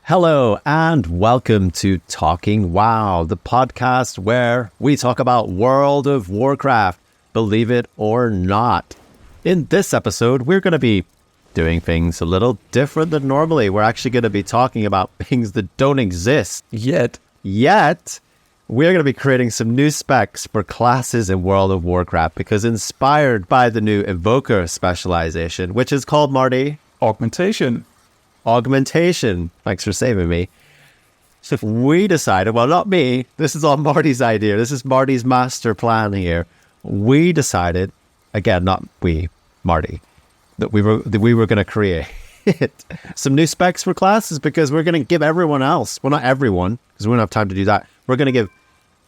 Hello and welcome to Talking WoW, the podcast where we talk about World of Warcraft, believe it or not. In this episode, we're going to be doing things a little different than normally. We're actually going to be talking about things that don't exist yet. We're going to be creating some new specs for classes in World of Warcraft because inspired by the new Evoker specialization, which is called, Marty? Augmentation. Thanks for saving me. So we decided, well, not me, this is all Marty's idea. This is Marty's master plan here. We decided, again, not we, Marty, that we were going to create some new specs for classes because we're going to give everyone else, well, not everyone, because we don't have time to do that. We're going to give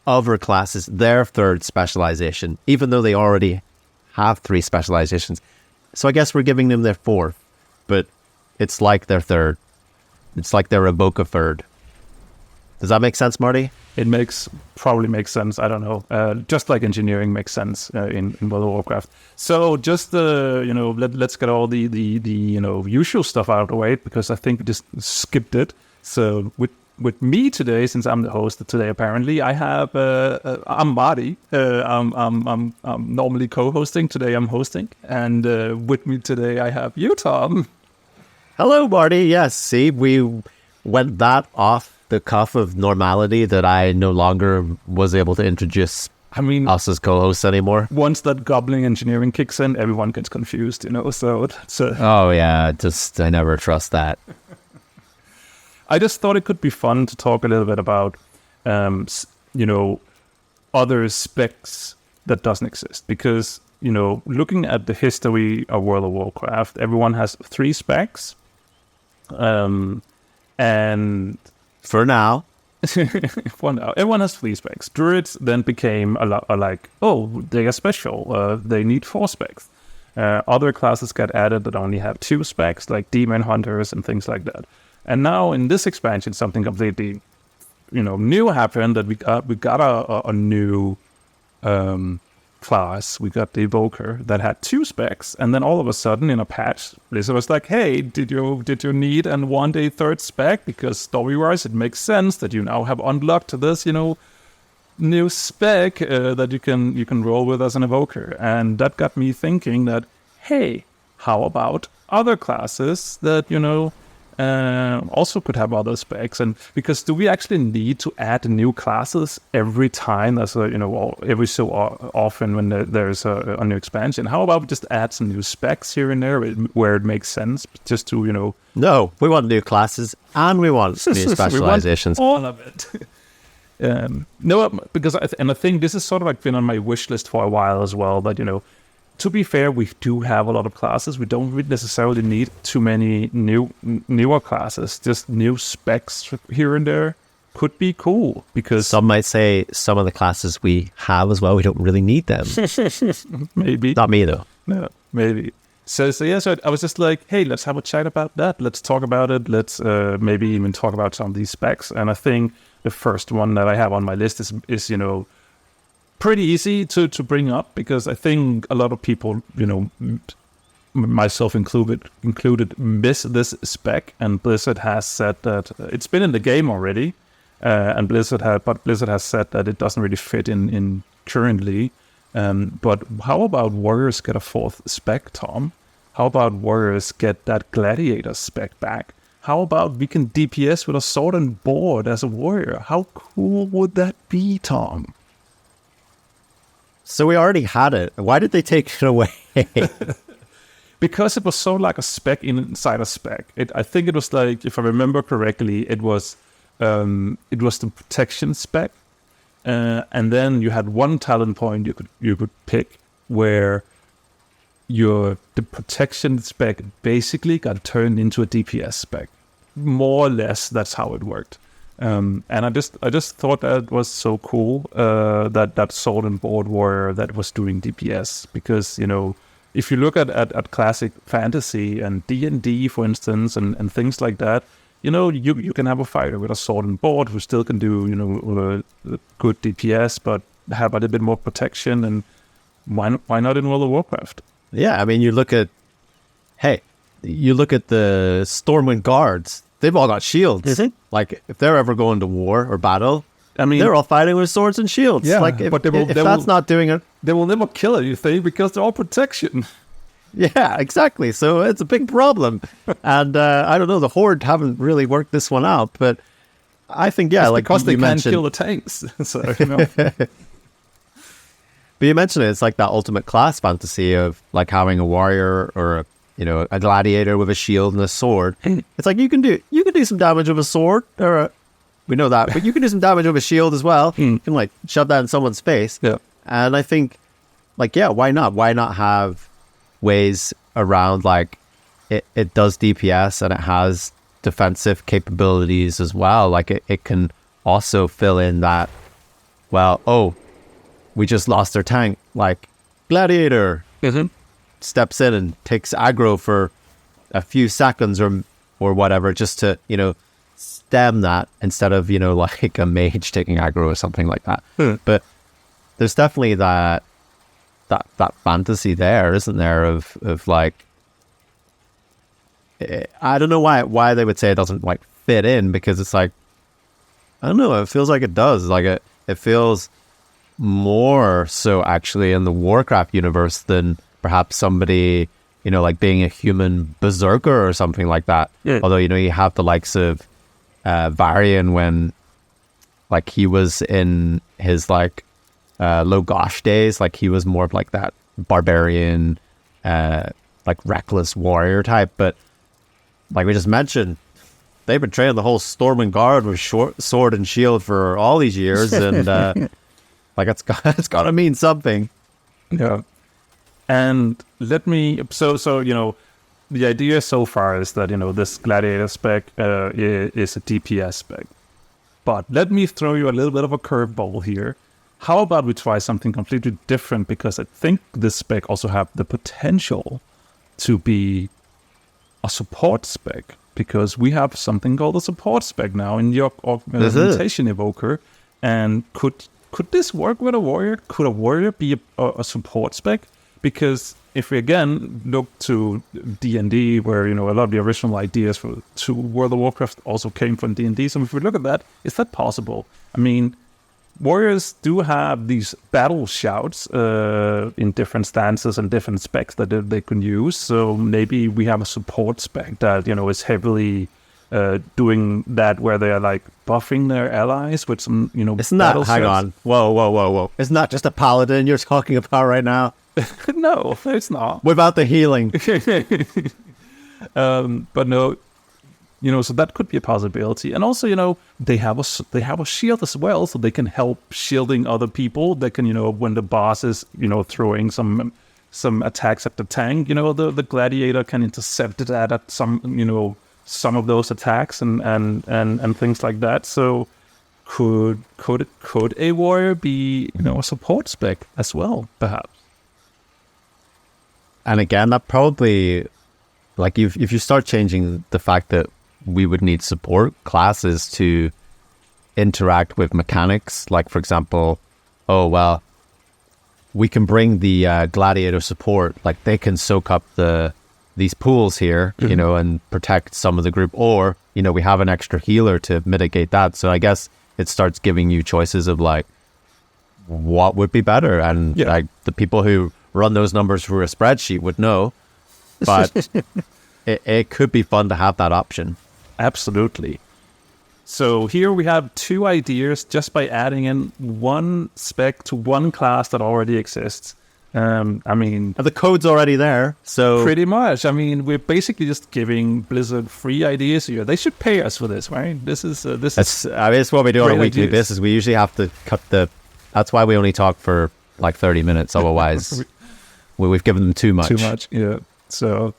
other classes their third specialization, even though they already have 3 specializations. So I guess we're giving them their 4th, but it's like their 3rd. It's like their Evoker third. Does that make sense, Marty? It probably makes sense. I don't know. Just like engineering makes sense in World of Warcraft. So just let's get all the usual stuff out of the way because I think we just skipped it. So with me today, since I'm the host today, apparently I have I'm Marty. I'm normally co-hosting. Today I'm hosting, and with me today I have you, Tom. Hello, Marty. Yes, see, we went that off the cuff of normality that I no longer was able to introduce us as co-hosts anymore. Once that goblin engineering kicks in, everyone gets confused, so it's Oh, yeah, I never trust that. I just thought it could be fun to talk a little bit about, other specs that doesn't exist. Because, looking at the history of World of Warcraft, everyone has 3 specs. And for now, everyone has 3 specs. Druids then became they are special. They need 4 specs. Other classes got added that only have 2 specs, like demon hunters and things like that. And now in this expansion, something completely, new happened. That we got a new class. We got the Evoker that had 2 specs, and then all of a sudden in a patch, Blizzard was like, "Hey, did you need and want a 3rd spec? Because story-wise, it makes sense that you now have unlocked this, new spec that you can roll with as an Evoker." And that got me thinking that, hey, how about other classes that also could have other specs? And because do we actually need to add new classes every time every so often when there's a new expansion? How about we just add some new specs here and there where it makes sense, just to No, we want new classes and we want new specializations. We want all of it. No, because I think this has sort of like been on my wish list for a while as well. But to be fair, we do have a lot of classes. We don't really necessarily need too many newer classes. Just new specs here and there could be cool. Because some might say some of the classes we have as well, we don't really need them. Maybe. Not me, though. No, maybe. So I was just like, hey, let's have a chat about that. Let's talk about it. Let's maybe even talk about some of these specs. And I think the first one that I have on my list is pretty easy to bring up, because I think a lot of people, myself included, miss this spec, and Blizzard has said that it's been in the game already, and Blizzard has said that it doesn't really fit in currently. But how about Warriors get a 4th spec, Tom? How about Warriors get that Gladiator spec back? How about we can DPS with a sword and board as a warrior? How cool would that be, Tom? So we already had it. Why did they take it away? Because it was so like a spec inside a spec. I think it was like, if I remember correctly, it was the protection spec, and then you had one talent point you could pick where the protection spec basically got turned into a DPS spec. More or less, that's how it worked. And I just thought that was so cool, that sword and board warrior that was doing DPS, because if you look at classic fantasy and D&D, for instance, and things like that, you can have a fighter with a sword and board who still can do good DPS, but have a little bit more protection. And why not in World of Warcraft? Yeah, I mean, you look at the Stormwind Guards. they've all got shields. Like if they're ever going to war or battle, I mean, they're all fighting with swords and shields. Yeah, like if, but if that's not doing it, they will never kill anything because they're all protection. yeah, exactly. So it's a big problem. And I don't know, the Horde haven't really worked this one out, but I think, yeah, it's like because they you can't mentioned, kill the tanks. So, you know. but you mentioned it's like that ultimate class fantasy of like having a warrior or a, you know, a gladiator with a shield and a sword. It's like you can do some damage with a sword, or we know that, but you can do some damage with a shield as well. You can like shove that in someone's face. Yeah. And I think, like, yeah, why not? Why not have ways around, like, it does DPS and it has defensive capabilities as well. Like, it can also fill in that, well, oh, we just lost their tank. Like, Gladiator steps in and takes aggro for a few seconds or whatever, just to, you know, stem that instead of, you know, like a mage taking aggro or something like that. But there's definitely that fantasy there, isn't there, of like, I don't know why they would say it doesn't like fit in, because it's like, I don't know, it feels like it does. Like it feels more so actually in the Warcraft universe than perhaps somebody, you know, like being a human berserker or something like that. Yeah. Although, you know, you have the likes of Varian when like he was in his like low gosh days, like he was more of like that barbarian like reckless warrior type. But like we just mentioned, they've been training the whole Storming Guard with sword and shield for all these years, and like it's got to mean something. Yeah. And let me, so you know, the idea so far is that, you know, this Gladiator spec is a DPS spec. But let me throw you a little bit of a curveball here. How about we try something completely different? Because I think this spec also have the potential to be a support spec. Because we have something called a support spec now in your augmentation evoker. And could this work with a warrior? Could a warrior be a support spec? Because if we again look to D&D, where, you know, a lot of the original ideas to World of Warcraft also came from D&D. So if we look at that, is that possible? I mean, warriors do have these battle shouts in different stances and different specs that they can use. So maybe we have a support spec that, you know, is heavily doing that, where they are like buffing their allies with some, you know, isn't that, hang on, whoa. Isn't that just a paladin you're talking about right now? No, it's not. Without the healing. But no, you know, so that could be a possibility. And also, you know, they have a shield as well, so they can help shielding other people. They can, you know, when the boss is, you know, throwing some attacks at the tank, you know, the gladiator can intercept that at some, you know, some of those attacks and things like that. So could a warrior be, you know, a support spec as well, perhaps? And again, that probably, like, if you start changing the fact that we would need support classes to interact with mechanics, like, for example, oh, well, we can bring the gladiator support, like, they can soak up these pools here, you know, and protect some of the group, or, you know, we have an extra healer to mitigate that. So I guess it starts giving you choices of, like, what would be better. And like the people who run those numbers through a spreadsheet would know, but it could be fun to have that option. Absolutely. So here we have two ideas just by adding in one spec to one class that already exists. I mean, the code's already there, so pretty much. I mean, we're basically just giving Blizzard free ideas here. They should pay us for this, right? This is I mean, it's what we do on a weekly basis. We usually have to cut that's why we only talk for like 30 minutes. Otherwise, we've given them too much. Too much, yeah. So,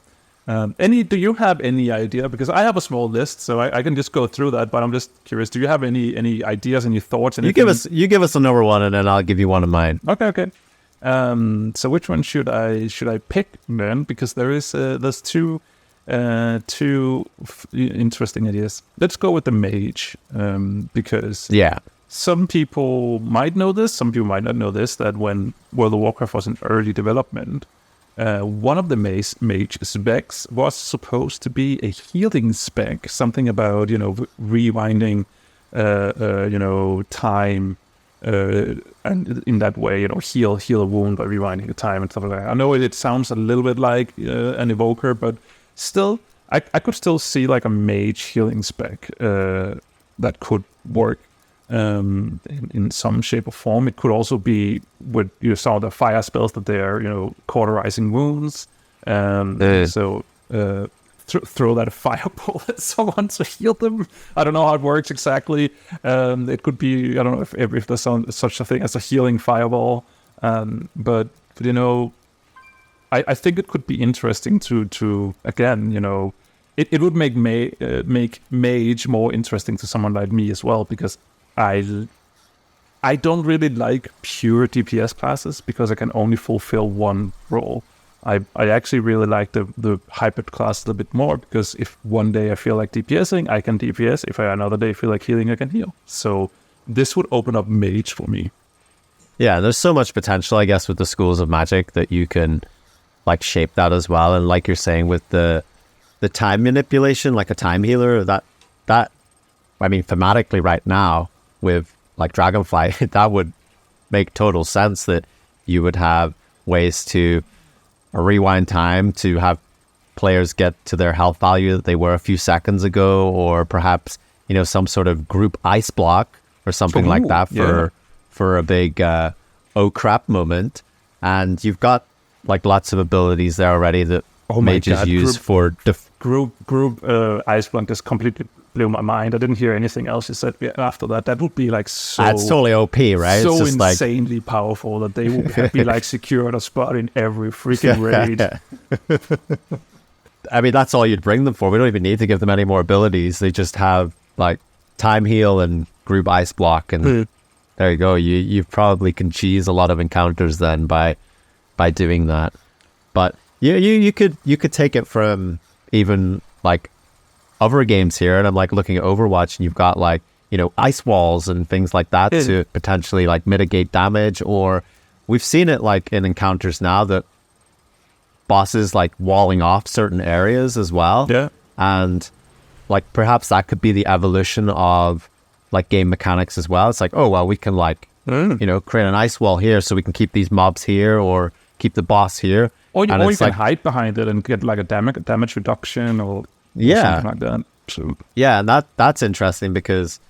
do you have any idea? Because I have a small list, so I can just go through that. But I'm just curious. Do you have any ideas, any thoughts? Anything? You give us another one, and then I'll give you one of mine. Okay. So which one should I pick then? Because there's two interesting ideas. Let's go with the Mage, because some people might know this, some people might not know this, that when World of Warcraft was in early development, one of the mage specs was supposed to be a healing spec, something about rewinding, time, and in that way, heal a wound by rewinding the time and stuff like that. I know it sounds a little bit like an evoker, but still, I could still see like a mage healing spec that could work in some shape or form. It could also be with you saw the fire spells that they're cauterizing wounds. So throw that fireball at someone to heal them. I don't know how it works exactly. It could be, I don't know if there's such a thing as a healing fireball. But I think it could be interesting to again, it would make Mage more interesting to someone like me as well, because I don't really like pure DPS classes because I can only fulfill one role. I actually really like the hybrid class a little bit more, because if one day I feel like DPSing, I can DPS. If I another day feel like healing, I can heal. So this would open up Mage for me. Yeah, there's so much potential, I guess, with the schools of magic that you can like shape that as well. And like you're saying with the time manipulation, like a time healer, that I mean, thematically right now with like Dragonfly, that would make total sense that you would have ways to rewind time to have players get to their health value that they were a few seconds ago, or perhaps, some sort of group ice block or something like that for a big oh crap moment. And you've got like lots of abilities there already that mages use for group ice block just completely blew my mind. I didn't hear anything else you said after that. That would be like so... That's totally OP, right? So it's just insanely powerful that they would be like secured a spot in every freaking raid. I mean, that's all you'd bring them for. We don't even need to give them any more abilities. They just have like time heal and group ice block, and there you go. You probably can cheese a lot of encounters then by doing that. But you could take it from even like other games here, and I'm like looking at Overwatch, and you've got like ice walls and things like that to potentially like mitigate damage. Or we've seen it like in encounters now that bosses like walling off certain areas as well. Yeah, and like perhaps that could be the evolution of like game mechanics as well. It's like, oh well, we can like create an ice wall here so we can keep these mobs here or keep the boss here. Or you can hide behind it and get like a damage reduction or something like that. So yeah, and that's interesting, because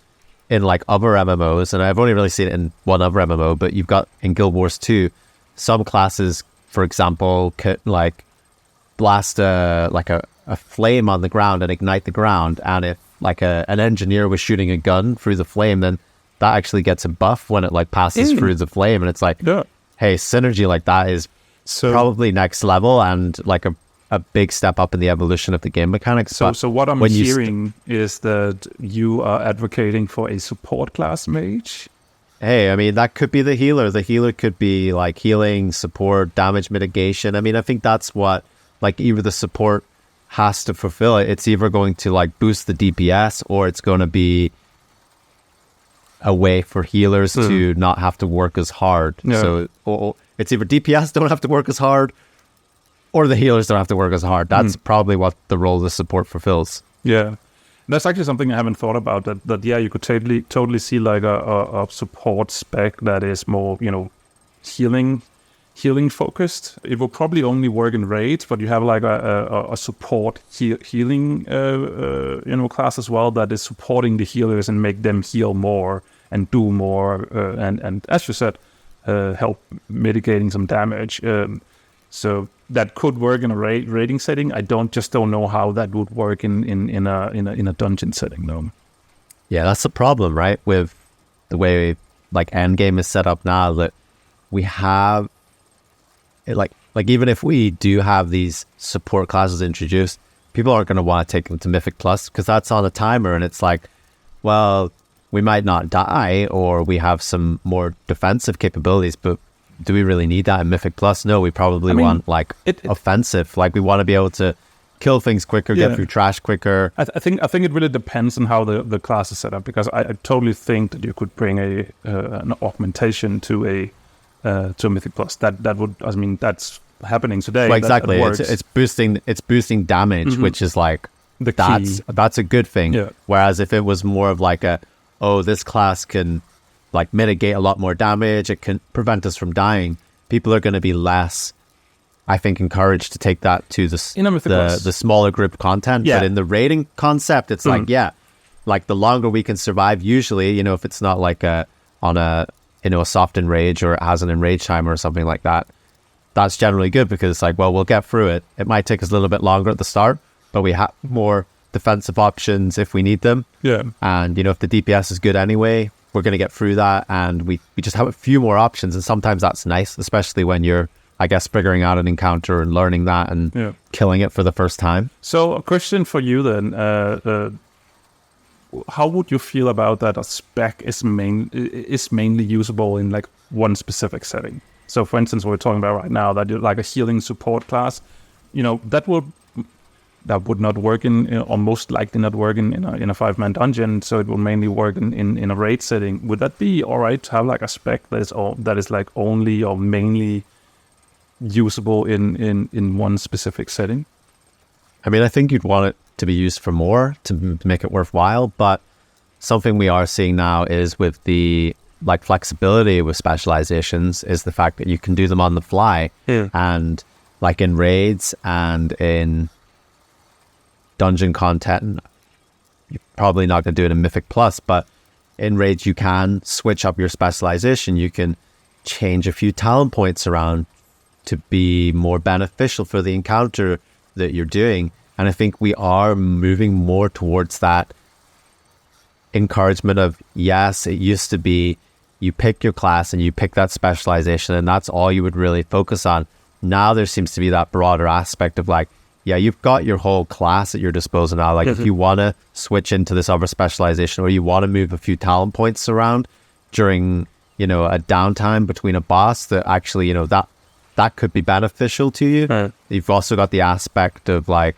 in like other MMOs, and I've only really seen it in one other MMO, but you've got in Guild Wars 2, some classes, for example, could like blast a flame on the ground and ignite the ground, and if like an engineer was shooting a gun through the flame, then that actually gets a buff when it like passes through the flame, and it's like, hey, synergy like that is probably next level and like a big step up in the evolution of the game mechanics. So what I'm hearing is that you are advocating for a support class mage. Hey, I mean, that could be the healer. The healer could be like healing, support, damage mitigation. I mean, I think that's what like either the support has to fulfill it. It's either going to like boost the DPS, or it's going to be a way for healers to not have to work as hard. So it's either DPS don't have to work as hard, or the healers don't have to work as hard. That's probably what the role of the support fulfills. Yeah, that's actually something I haven't thought about. That you could totally see like a support spec that is more healing focused. It will probably only work in raids, but you have like a support healing class as well that is supporting the healers and make them heal more and do more and as you said, help mitigating some damage. So that could work in a raiding setting. I don't know how that would work in a dungeon setting though. Yeah, that's the problem, right? With the way like endgame is set up now, that we have like even if we do have these support classes introduced, people aren't going to want to take them to Mythic Plus because that's on a timer, and it's like, well, we might not die, or we have some more defensive capabilities, but do we really need that in Mythic Plus? No, we probably want like offensive. Like we want to be able to kill things quicker, get through trash quicker. I think it really depends on how the class is set up, because I totally think that you could bring an augmentation to a Mythic Plus. That would, I mean, that's happening today. Well, exactly. That works. It's boosting damage, which is like The key. that's a good thing. Yeah. Whereas if it was more of like this class can like mitigate a lot more damage, it can prevent us from dying, people are going to be less, I think, encouraged to take that to the smaller group content. Yeah. But in the raiding concept, it's like, like the longer we can survive, usually, if it's not like on a soft enrage or it has an enrage timer or something like that, that's generally good because it's like, well, we'll get through it. It might take us a little bit longer at the start, but we have more defensive options if we need them. Yeah. And, if the DPS is good anyway, we're going to get through that. And we just have a few more options. And sometimes that's nice, especially when you're, I guess, figuring out an encounter and learning that and killing it for the first time. So a question for you then, how would you feel about that a spec is mainly usable in like one specific setting? So for instance, what we're talking about right now, that you're like a healing support class, that would not work or most likely not work in a 5-man dungeon. So it will mainly work in a raid setting. Would that be all right to have like a spec that is like only or mainly usable in one specific setting? I mean, I think you'd want it to be used for more to make it worthwhile, but something we are seeing now is with the like flexibility with specializations is the fact that you can do them on the fly. And like in raids and in dungeon content, you're probably not going to do it in Mythic Plus, but in raids you can switch up your specialization. You can change a few talent points around to be more beneficial for the encounter that you're doing. And I think we are moving more towards that encouragement of, yes, it used to be you pick your class and you pick that specialization and that's all you would really focus on. Now there seems to be that broader aspect of like, yeah, you've got your whole class at your disposal now. Like if you want to switch into this other specialization or you want to move a few talent points around during, a downtime between a boss, that actually, that could be beneficial to you. You've also got the aspect of like,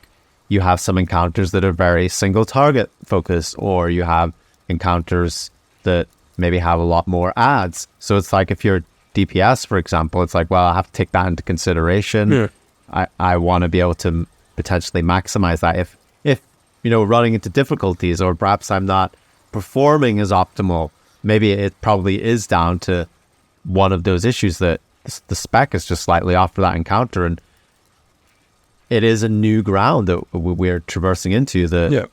you have some encounters that are very single target focused, or you have encounters that maybe have a lot more adds. So it's like if you're DPS, for example, it's like, well, I have to take that into consideration. I want to be able to potentially maximize that if running into difficulties, or perhaps I'm not performing as optimal. Maybe it probably is down to one of those issues that the spec is just slightly off for that encounter, and it is a new ground that we're traversing into that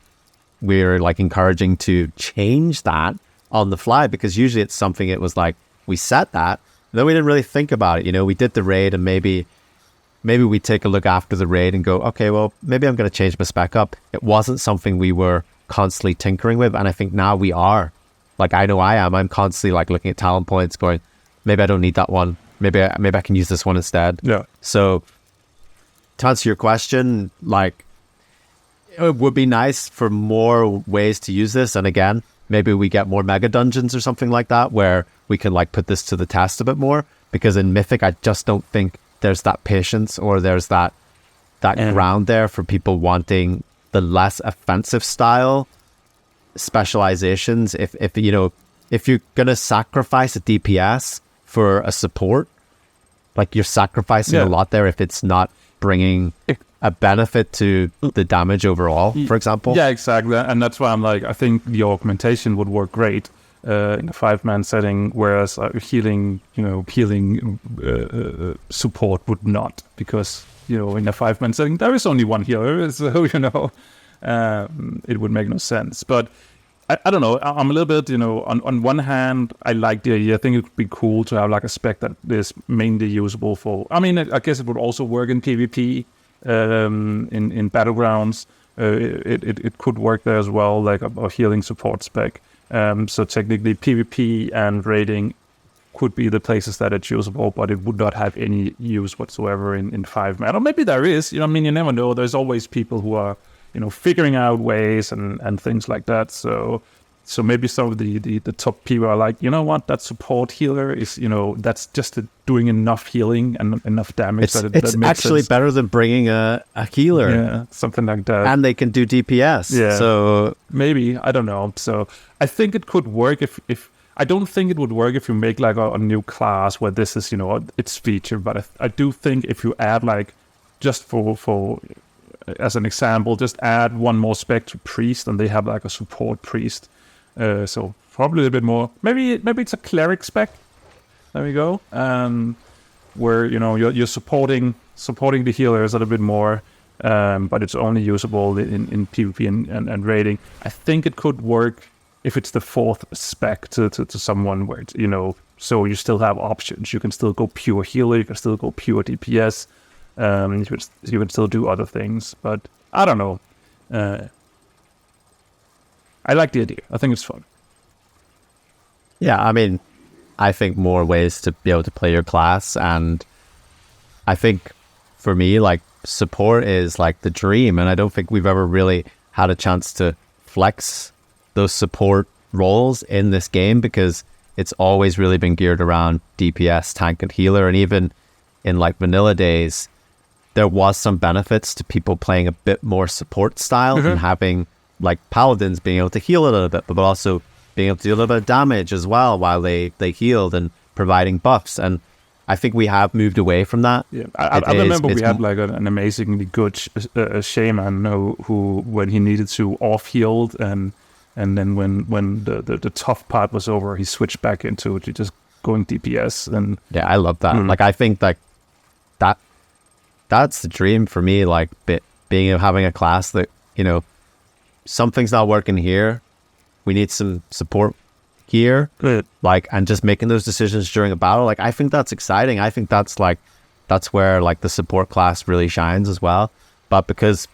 we're like encouraging to change that on the fly, because usually it's something it was like we set that, then we didn't really think about it. We did the raid and maybe we take a look after the raid and go, okay, well, maybe I'm going to change my spec up. It wasn't something we were constantly tinkering with. And I think now we are. Like, I know I am. I'm constantly like looking at talent points going, maybe I don't need that one. Maybe I can use this one instead. Yeah. So to answer your question, like, it would be nice for more ways to use this. And again, maybe we get more mega dungeons or something like that where we can like put this to the test a bit more. Because in Mythic, I just don't think there's that patience or there's that ground there for people wanting the less offensive style specializations. If you're gonna sacrifice a DPS for a support, like you're sacrificing a lot there if it's not bringing a benefit to the damage overall, for example. Yeah, exactly. And that's why I'm like, I think the augmentation would work great in a 5-man setting, whereas healing support would not, because in a 5-man setting there is only one healer, so it would make no sense. But I don't know. I'm a little bit, on one hand, I like the idea. I think it would be cool to have like a spec that is mainly usable for. I mean, I guess it would also work in PvP, in battlegrounds. It could work there as well, like a healing support spec. So technically PvP and raiding could be the places that it's usable, but it would not have any use whatsoever in 5-man. Or maybe there is, you never know. There's always people who are, figuring out ways and things like that. So maybe some of the top people are like, what, that support healer is, that's just doing enough healing and enough damage. It's actually sense. Better than bringing a healer. Yeah, something like that. And they can do DPS. Yeah. So maybe, I don't know. So I think it could work if I don't think it would work if you make like a new class where this is, its feature. But I do think if you add like, just for as an example, just add one more spec to priest, and they have like a support priest. So probably a little bit more. Maybe it's a cleric spec. There we go. Where you're supporting the healers a little bit more, but it's only usable in PvP and raiding. I think it could work if it's the fourth spec to someone where it's, so you still have options. You can still go pure healer. You can still go pure DPS. You can still do other things, but I don't know. I like the idea. I think it's fun. Yeah, I mean, I think more ways to be able to play your class, and I think for me, like, support is like the dream, and I don't think we've ever really had a chance to flex those support roles in this game, because it's always really been geared around DPS, tank, and healer. And even in like vanilla days, there was some benefits to people playing a bit more support style and having like paladins being able to heal a little bit, but also being able to do a little bit of damage as well while they healed, and providing buffs. And I think we have moved away from that. Yeah, I remember we had like an amazingly good shaman who when he needed to off healed, and then when the tough part was over, he switched back into just going DPS. And yeah, I love that. Like, I think like that's the dream for me. Like having a class that, something's not working here, we need some support here, like, and just making those decisions during a battle. Like, I think that's exciting. I think that's where like the support class really shines as well. But because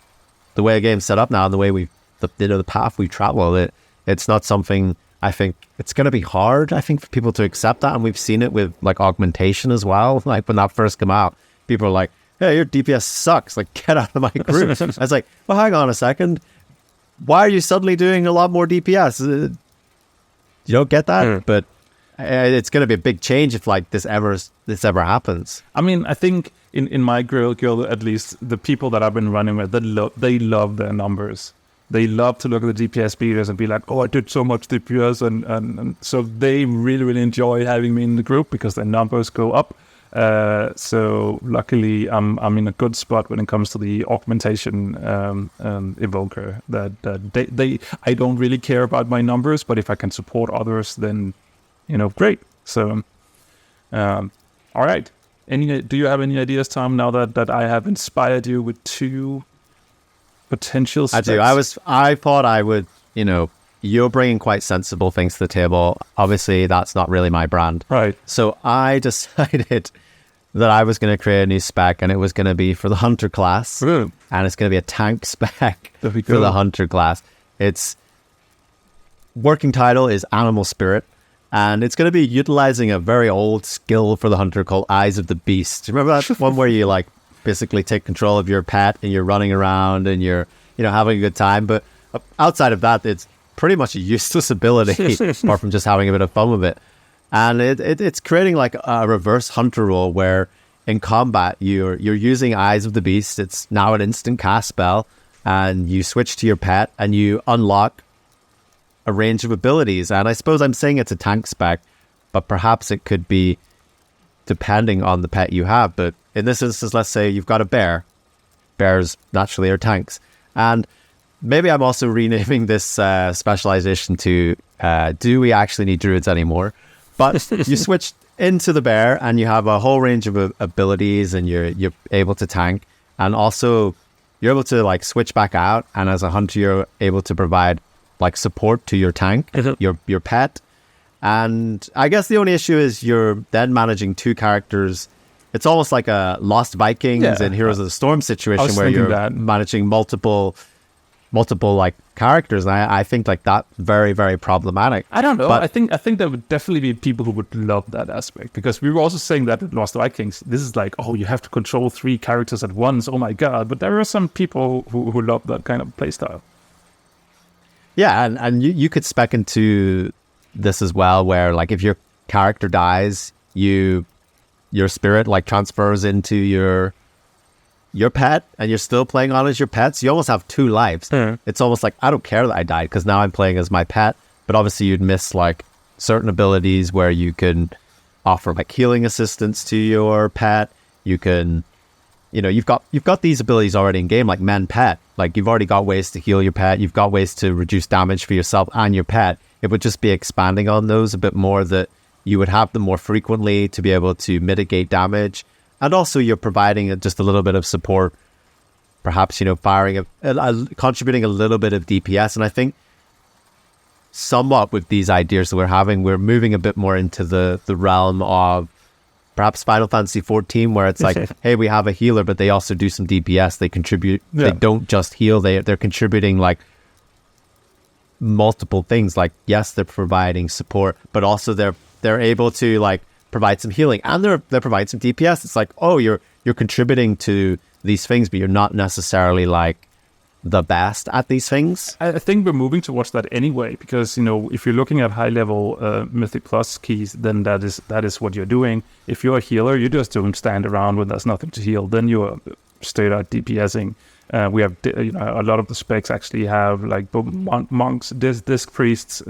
the way the game's set up now, and the way the path we travel, it's not something. I think it's going to be hard, I think, for people to accept that. And we've seen it with like augmentation as well. Like, when that first came out, people are like, hey, your DPS sucks, like, get out of my group. I was like, well, hang on a second, why are you suddenly doing a lot more DPS? You don't get that? But it's going to be a big change if like this ever happens. I mean, I think in my guild at least, the people that I've been running with, they love their numbers. They love to look at the DPS beaters and be like, oh, I did so much DPS, and so they really, really enjoy having me in the group because their numbers go up. So luckily, I'm in a good spot when it comes to the augmentation evoker. That I don't really care about my numbers, but if I can support others, then great. So, all right. Do you have any ideas, Tom? Now that I have inspired you with two potential specs? I do. I thought I would. You're bringing quite sensible things to the table. Obviously, that's not really my brand. Right. So I decided that I was going to create a new spec, and it was going to be for the hunter class. And it's going to be a tank spec for the hunter class. Its working title is Animal Spirit, and it's going to be utilizing a very old skill for the hunter called Eyes of the Beast. Do you remember that one where you like basically take control of your pet and you're running around and you're having a good time? But outside of that, it's pretty much a useless ability apart from just having a bit of fun with it. And it's creating like a reverse hunter role where in combat you're using Eyes of the Beast. It's now an instant cast spell, and you switch to your pet and you unlock a range of abilities. And I suppose I'm saying it's a tank spec, but perhaps it could be depending on the pet you have. But in this instance, let's say you've got a bear. Bears naturally are tanks. And maybe I'm also renaming this specialization to do we actually need druids anymore? But you switch into the bear and you have a whole range of abilities, and you're able to tank, and also you're able to like switch back out, and as a hunter you're able to provide like support to your tank, your pet. And I guess the only issue is you're then managing two characters. It's almost like a Lost Vikings and Heroes of the Storm situation where you're managing multiple like characters, and I think like that's very, very problematic. I don't know. But I think there would definitely be people who would love that aspect, because we were also saying that at Lost Vikings, this is like, oh, you have to control 3 characters at once. Oh my god! But there are some people who love that kind of playstyle. Yeah, and you could spec into this as well, where like if your character dies, your spirit like transfers into your pet, and you're still playing on as your pet, so you almost have 2 lives. It's almost like, I don't care that I died because now I'm playing as my pet, but obviously you'd miss like certain abilities where you can offer like healing assistance to your pet. You can, you've got these abilities already in game, like mend pet. Like you've already got ways to heal your pet. You've got ways to reduce damage for yourself and your pet. It would just be expanding on those a bit more, that you would have them more frequently to be able to mitigate damage. And also you're providing just a little bit of support, perhaps, firing, contributing a little bit of DPS. And I think somewhat with these ideas that we're having, we're moving a bit more into the realm of perhaps Final Fantasy 14, where it's like, hey, we have a healer, but they also do some DPS. They contribute. They don't just heal. They're contributing like multiple things. Like, yes, they're providing support, but also they're able to like provide some healing, and they're providing some DPS. It's like, oh, you're contributing to these things, but you're not necessarily like the best at these things. I think we're moving towards that anyway, because if you're looking at high level Mythic Plus keys, then that is what you're doing. If you're a healer, you just don't stand around when there's nothing to heal. Then you're straight out DPSing. We have a lot of the specs actually have like monks, disc priests,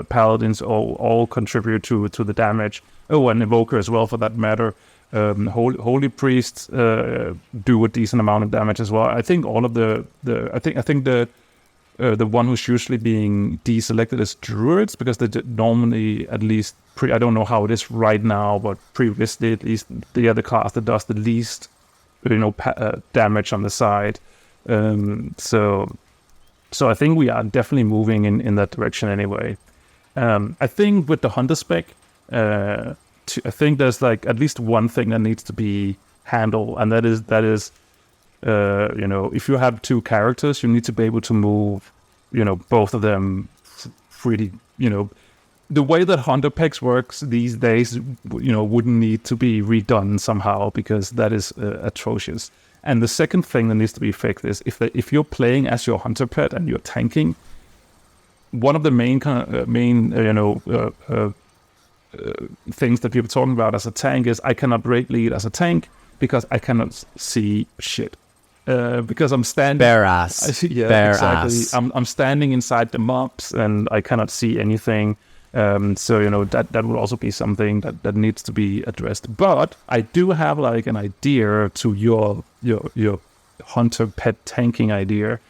paladins all contribute to the damage. Oh, and evoker as well for that matter. Holy priests do a decent amount of damage as well. I think all of the one who's usually being deselected is druids, because they normally, at least I don't know how it is right now, but previously at least they are the class that does the least damage on the side. So I think we are definitely moving in that direction anyway. I think with the hunter spec, I think there's like at least one thing that needs to be handled, and that is if you have two characters, you need to be able to move both of them pretty. The way that hunter packs works these days wouldn't need to be redone somehow, because that is atrocious. And the second thing that needs to be fixed is if you're playing as your hunter pet and you're tanking, one of the main things that people are talking about as a tank is, I cannot raid lead as a tank because I cannot see shit. Because I'm standing bare ass. Yeah, bare exactly. ass. I'm standing inside the mobs and I cannot see anything. So that would also be something that needs to be addressed. But I do have like an idea to your hunter pet tanking idea.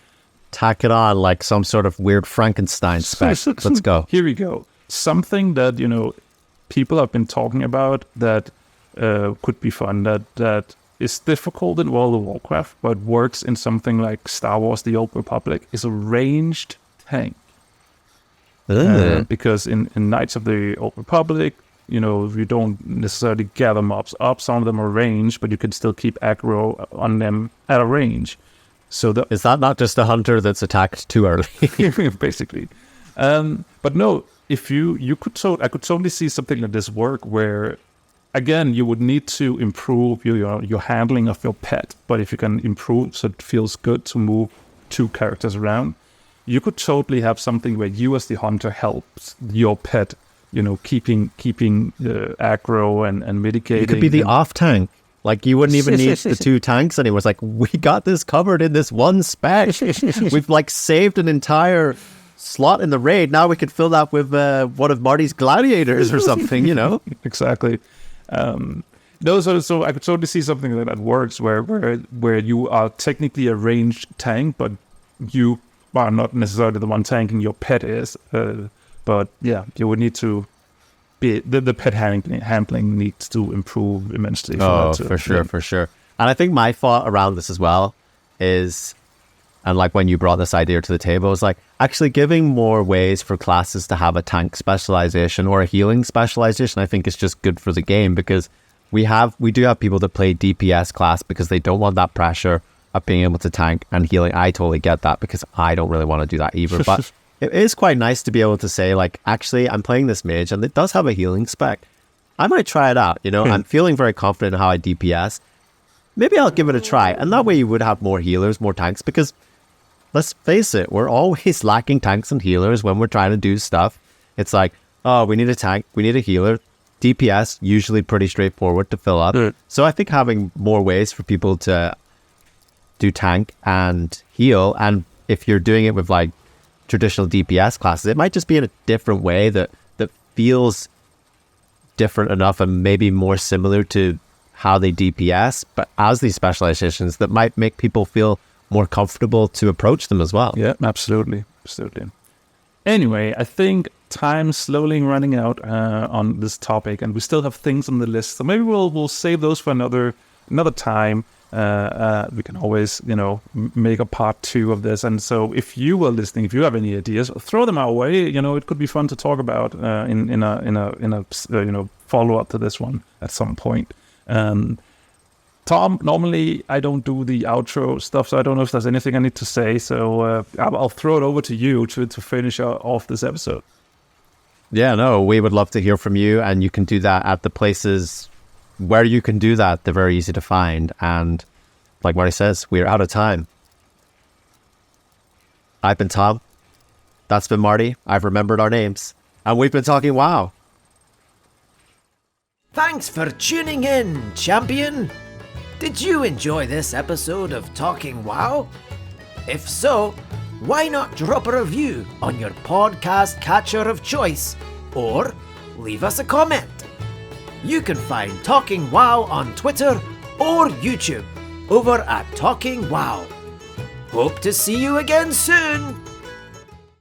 Tack it on like some sort of weird Frankenstein spec. Let's go. Here we go. Something that people have been talking about that could be fun, that is difficult in World of Warcraft, but works in something like Star Wars The Old Republic, is a ranged tank. Because in Knights of the Old Republic, you don't necessarily gather mobs up. Some of them are ranged, but you can still keep aggro on them at a range. So is that not just a hunter that's attacked too early? Basically. But no, if I could totally see something like this work, where again you would need to improve your handling of your pet, but if you can improve so it feels good to move two characters around, you could totally have something where you as the hunter helps your pet, keeping aggro and mitigating. You could be the off tank. Like, you wouldn't even need the two tanks anymore. It's like, we got this covered in this one spec. We've like saved an entire slot in the raid. Now we could fill that with one of Marty's gladiators or something, Exactly. No, so I could totally see something like that works, where you are technically a ranged tank, but you are not necessarily the one tanking, your pet is. But yeah, you would need to be the pet handling needs to improve immensely. For sure. And I think my thought around this as well is, and like when you brought this idea to the table, is like actually giving more ways for classes to have a tank specialization or a healing specialization. I think is just good for the game, because we do have people that play DPS class because they don't want that pressure of being able to tank and healing. I totally get that, because I don't really want to do that either. But it is quite nice to be able to say, like, actually, I'm playing this mage and it does have a healing spec. I might try it out. I'm feeling very confident in how I DPS. Maybe I'll give it a try. And that way you would have more healers, more tanks, because let's face it, we're always lacking tanks and healers when we're trying to do stuff. It's like, oh, we need a tank, we need a healer. DPS, usually pretty straightforward to fill up. So I think having more ways for people to do tank and heal, and if you're doing it with like traditional DPS classes, it might just be in a different way that feels different enough and maybe more similar to how they DPS, but as these specializations that might make people feel more comfortable to approach them as well. Yeah, absolutely. Anyway, I think time's slowly running out on this topic, and we still have things on the list. So maybe we'll save those for another time. We can always, make a part 2 of this. And so if you were listening, if you have any ideas, throw them our way. It could be fun to talk about in a follow up to this one at some point. Tom, normally I don't do the outro stuff, so I don't know if there's anything I need to say. So I'll throw it over to you to finish off this episode. Yeah, no, we would love to hear from you, and you can do that at the places where you can do that. They're very easy to find. And like Marty says, we're out of time. I've been Tom. That's been Marty. I've remembered our names. And we've been talking WoW. Thanks for tuning in, champion. Did you enjoy this episode of Talking WoW? If so, why not drop a review on your podcast catcher of choice, or leave us a comment. You can find Talking WoW on Twitter or YouTube over at Talking WoW. Hope to see you again soon.